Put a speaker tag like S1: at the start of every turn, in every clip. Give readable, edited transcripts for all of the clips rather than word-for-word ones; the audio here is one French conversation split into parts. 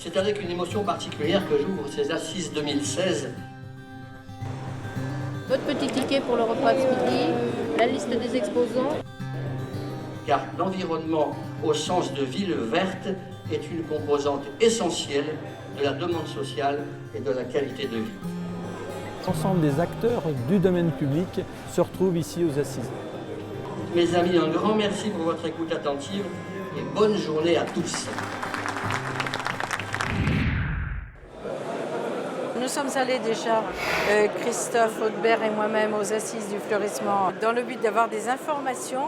S1: C'est avec une émotion particulière que j'ouvre ces Assises 2016.
S2: Votre petit ticket pour le repas de midi, la liste des exposants.
S1: Car l'environnement, au sens de ville verte, est une composante essentielle de la demande sociale et de la qualité de vie.
S3: L'ensemble des acteurs du domaine public se retrouvent ici aux Assises.
S1: Mes amis, un grand merci pour votre écoute attentive et bonne journée à tous.
S4: Nous sommes allés déjà, Christophe Audebert et moi-même, aux Assises du fleurissement, dans le but d'avoir des informations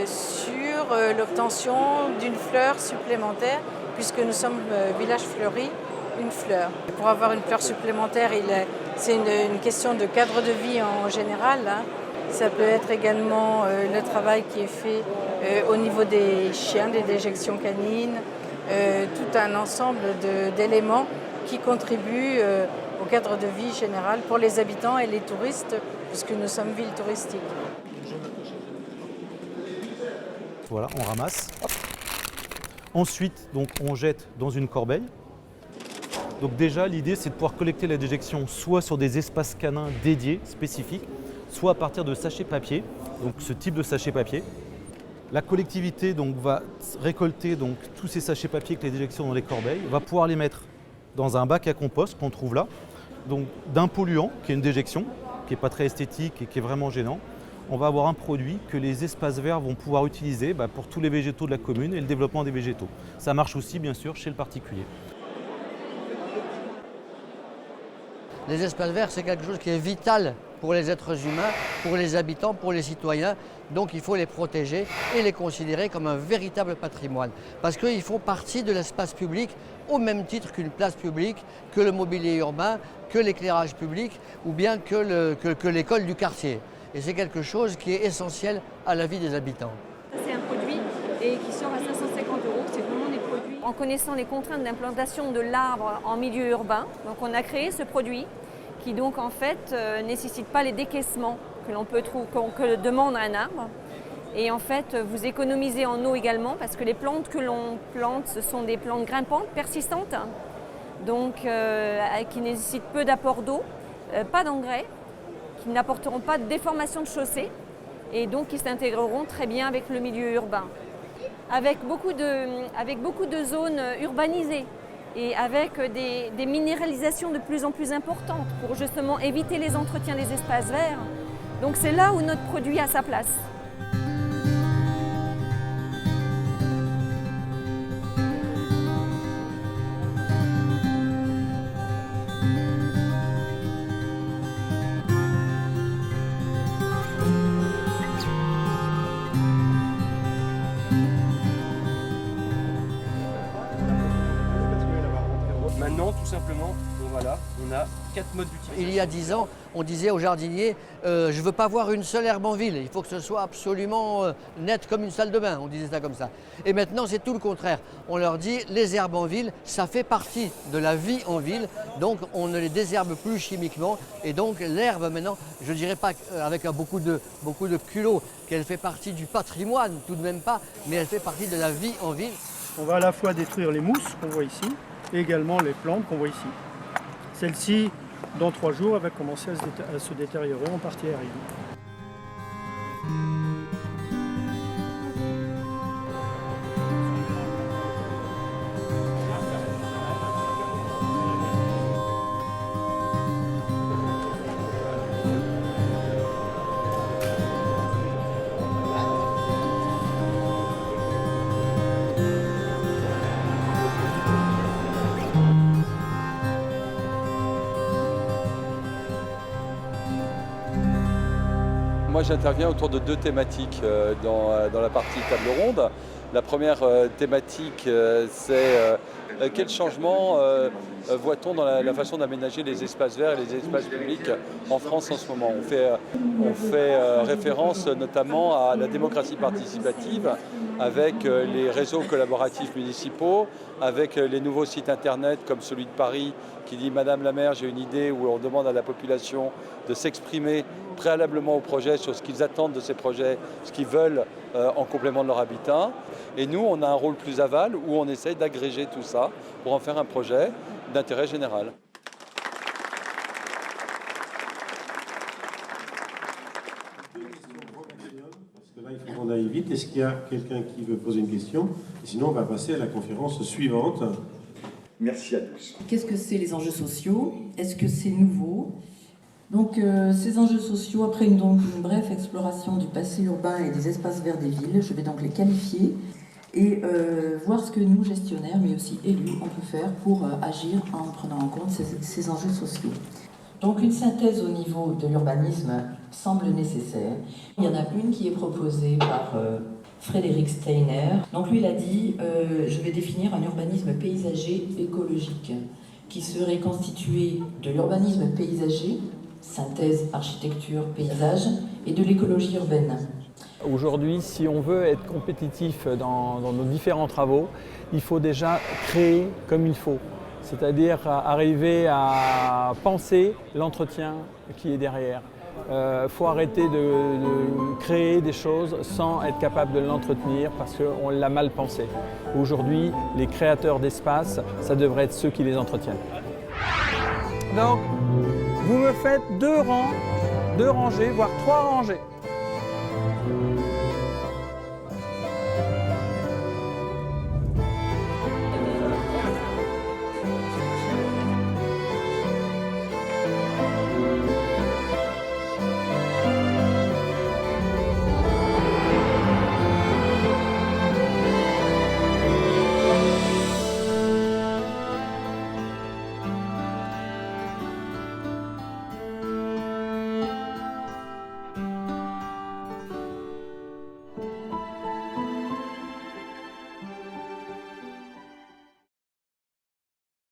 S4: sur l'obtention d'une fleur supplémentaire, puisque nous sommes village fleuri, une fleur. Et pour avoir une fleur supplémentaire, c'est une question de cadre de vie en général. Hein. Ça peut être également le travail qui est fait au niveau des chiens, des déjections canines, tout un ensemble d'éléments qui contribuent au cadre de vie général pour les habitants et les touristes, puisque nous sommes ville touristique.
S3: Voilà, on ramasse. Hop. Ensuite, donc, on jette dans une corbeille. Donc déjà, l'idée, c'est de pouvoir collecter la déjection soit sur des espaces canins dédiés, spécifiques, soit à partir de sachets papier, donc ce type de sachets papier. La collectivité donc, va récolter donc, tous ces sachets papier avec les déjections dans les corbeilles, va pouvoir les mettre dans un bac à compost qu'on trouve là, donc d'un polluant qui est une déjection, qui n'est pas très esthétique et qui est vraiment gênant. On va avoir un produit que les espaces verts vont pouvoir utiliser pour tous les végétaux de la commune et le développement des végétaux. Ça marche aussi bien sûr chez le particulier.
S5: Les espaces verts, c'est quelque chose qui est vital pour les êtres humains, pour les habitants, pour les citoyens. Donc il faut les protéger et les considérer comme un véritable patrimoine. Parce qu'ils font partie de l'espace public au même titre qu'une place publique, que le mobilier urbain, que l'éclairage public ou bien que l'école du quartier. Et c'est quelque chose qui est essentiel à la vie des habitants.
S6: C'est un produit et qui sort à 550 €. C'est vraiment des produits. En connaissant les contraintes d'implantation de l'arbre en milieu urbain, donc on a créé ce produit qui donc en fait nécessite pas les décaissements que l'on peut trouver, que demande un arbre. Et en fait, vous économisez en eau également parce que les plantes que l'on plante, ce sont des plantes grimpantes, persistantes, donc qui nécessitent peu d'apport d'eau, pas d'engrais, qui n'apporteront pas de déformation de chaussée et donc qui s'intégreront très bien avec le milieu urbain. Avec beaucoup de zones urbanisées et avec des minéralisations de plus en plus importantes pour justement éviter les entretiens des espaces verts. Donc c'est là où notre produit a sa place.
S7: Maintenant, tout simplement, voilà, on a 4 modes d'utilisation.
S5: Il y a 10 ans, on disait aux jardiniers je ne veux pas voir une seule herbe en ville, il faut que ce soit absolument net comme une salle de bain, on disait ça comme ça. Et maintenant, c'est tout le contraire. On leur dit les herbes en ville, ça fait partie de la vie en ville, donc on ne les désherbe plus chimiquement. Et donc l'herbe maintenant, je ne dirais pas avec beaucoup de culot qu'elle fait partie du patrimoine, tout de même pas, mais elle fait partie de la vie en ville.
S8: On va à la fois détruire les mousses qu'on voit ici et également les plantes qu'on voit ici. Celle-ci, dans 3 jours, elle va commencer à se détériorer en partie aérienne.
S7: Moi, j'interviens autour de 2 thématiques dans la partie table ronde. La première thématique, c'est quel changement voit-on dans la façon d'aménager les espaces verts et les espaces publics en France en ce moment. On fait référence notamment à la démocratie participative, avec les réseaux collaboratifs municipaux, avec les nouveaux sites internet comme celui de Paris qui dit « Madame la maire, j'ai une idée » où on demande à la population de s'exprimer préalablement au projet sur ce qu'ils attendent de ces projets, ce qu'ils veulent en complément de leur habitat. Et nous, on a un rôle plus aval où on essaye d'agréger tout ça pour en faire un projet d'intérêt général.
S9: Là, il faut qu'on aille vite. Est-ce qu'il y a quelqu'un qui veut poser une question? Sinon, on va passer à la conférence suivante.
S10: Merci à tous.
S11: Qu'est-ce que c'est les enjeux sociaux? Est-ce que c'est nouveau? Donc, ces enjeux sociaux, après une brève exploration du passé urbain et des espaces verts des villes, je vais donc les qualifier et voir ce que nous, gestionnaires, mais aussi élus, on peut faire pour agir en prenant en compte ces enjeux sociaux. Donc une synthèse au niveau de l'urbanisme semble nécessaire. Il y en a une qui est proposée par Frédéric Steiner. Donc lui, il a dit je vais définir un urbanisme paysager écologique qui serait constitué de l'urbanisme paysager, synthèse architecture, paysage, et de l'écologie urbaine.
S12: Aujourd'hui, si on veut être compétitif dans nos différents travaux, il faut déjà créer comme il faut. C'est-à-dire arriver à penser l'entretien qui est derrière. Il faut arrêter de créer des choses sans être capable de l'entretenir parce qu'on l'a mal pensé. Aujourd'hui, les créateurs d'espace, ça devrait être ceux qui les entretiennent. Donc, vous me faites 2 rangs, 2 rangées, voire 3 rangées.